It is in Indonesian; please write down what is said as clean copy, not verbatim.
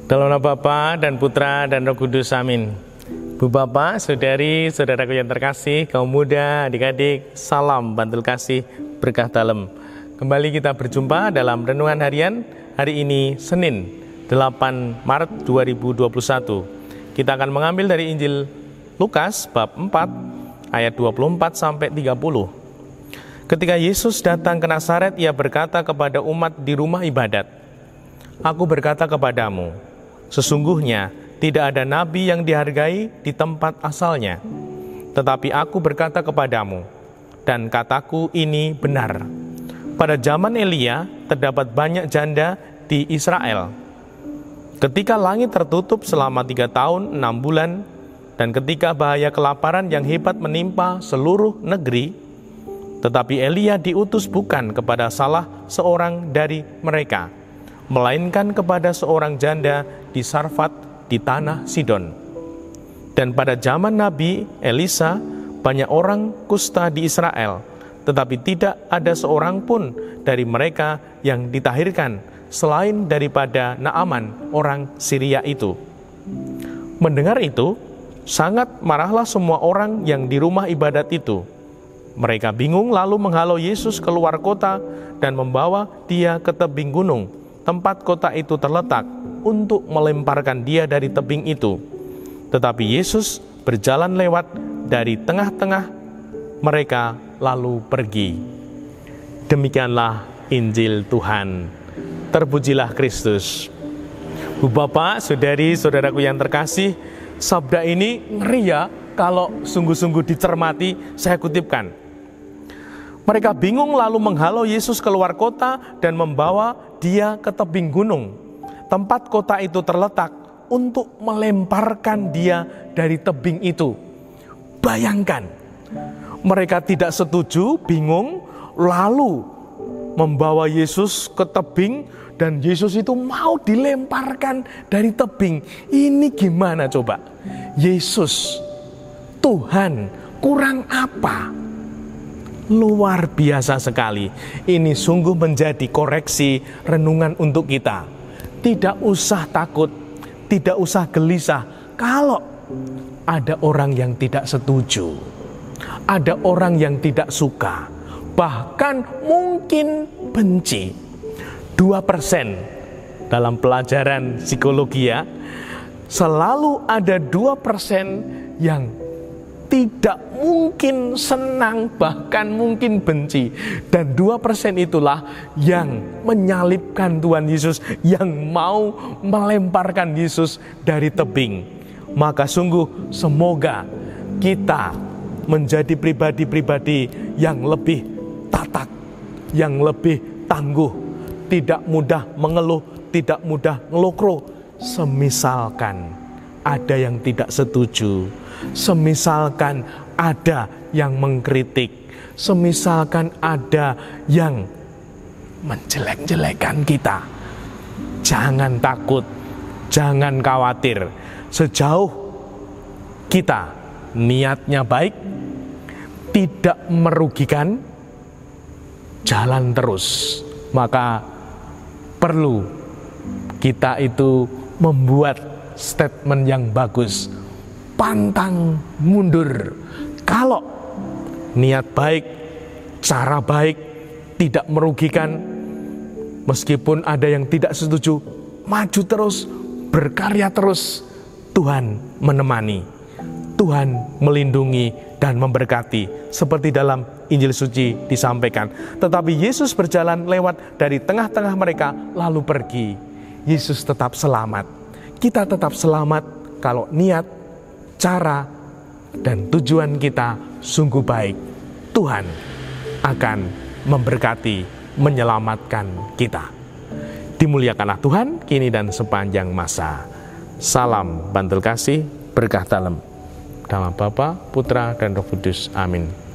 Dalam nama Bapa dan Putra dan Roh Kudus, amin. Bu Bapak, Saudari, Saudaraku yang terkasih, kaum muda, adik-adik, salam bantul kasih, berkah dalam. Kembali kita berjumpa dalam Renungan Harian hari ini, Senin, 8 Maret 2021. Kita akan mengambil dari Injil Lukas, bab 4, ayat 24-30. Ketika Yesus datang ke Nazaret, ia berkata kepada umat di rumah ibadat, "Aku berkata kepadamu, sesungguhnya tidak ada nabi yang dihargai di tempat asalnya. Tetapi aku berkata kepadamu, dan kataku ini benar. Pada zaman Elia terdapat banyak janda di Israel. Ketika langit tertutup selama 3 tahun 6 bulan, dan ketika bahaya kelaparan yang hebat menimpa seluruh negeri, tetapi Elia diutus bukan kepada salah seorang dari mereka, melainkan kepada seorang janda di Sarfat di tanah Sidon. Dan pada zaman Nabi Elisa, banyak orang kusta di Israel, tetapi tidak ada seorang pun dari mereka yang ditahirkan, selain daripada Naaman orang Syria itu." Mendengar itu, sangat marahlah semua orang yang di rumah ibadat itu. Mereka bingung lalu menghalau Yesus keluar kota dan membawa dia ke tebing gunung, tempat kota itu terletak, untuk melemparkan dia dari tebing itu. Tetapi Yesus berjalan lewat dari tengah-tengah mereka lalu pergi. Demikianlah Injil Tuhan. Terpujilah Kristus. Bu Bapak, Saudari, Saudaraku yang terkasih, sabda ini ngeri ya kalau sungguh-sungguh dicermati. Saya kutipkan. Mereka bingung lalu menghalau Yesus keluar kota dan membawa dia ke tebing gunung, tempat kota itu terletak, untuk melemparkan dia dari tebing itu. Bayangkan, mereka tidak setuju, bingung, lalu membawa Yesus ke tebing, dan Yesus itu mau dilemparkan dari tebing. Ini gimana coba? Yesus, Tuhan, kurang apa? Luar biasa sekali. Ini sungguh menjadi koreksi renungan untuk kita. Tidak usah takut, tidak usah gelisah kalau ada orang yang tidak setuju, ada orang yang tidak suka, bahkan mungkin benci. 2% dalam pelajaran psikologi ya, selalu ada 2% yang tidak mungkin senang, bahkan mungkin benci. Dan 2% itulah yang menyalibkan Tuhan Yesus, yang mau melemparkan Yesus dari tebing. Maka sungguh semoga kita menjadi pribadi-pribadi yang lebih tatak, yang lebih tangguh, tidak mudah mengeluh, tidak mudah ngelokro. Semisalkan ada yang tidak setuju, semisalkan ada yang mengkritik, semisalkan ada yang menjelek-jelekan kita, jangan takut, jangan khawatir. Sejauh kita niatnya baik, tidak merugikan, jalan terus. Maka perlu kita itu membuat statement yang bagus, pantang mundur. Kalau niat baik, cara baik, tidak merugikan, meskipun ada yang tidak setuju, maju terus, berkarya terus. Tuhan menemani, Tuhan melindungi dan memberkati, seperti dalam Injil suci disampaikan. Tetapi Yesus berjalan lewat dari tengah-tengah mereka lalu pergi. Yesus tetap selamat. Kita tetap selamat kalau niat, cara, dan tujuan kita sungguh baik. Tuhan akan memberkati, menyelamatkan kita. Dimuliakanlah Tuhan kini dan sepanjang masa. Salam bantul kasih, berkah dalam. Dalam Bapa, Putra, dan Roh Kudus. Amin.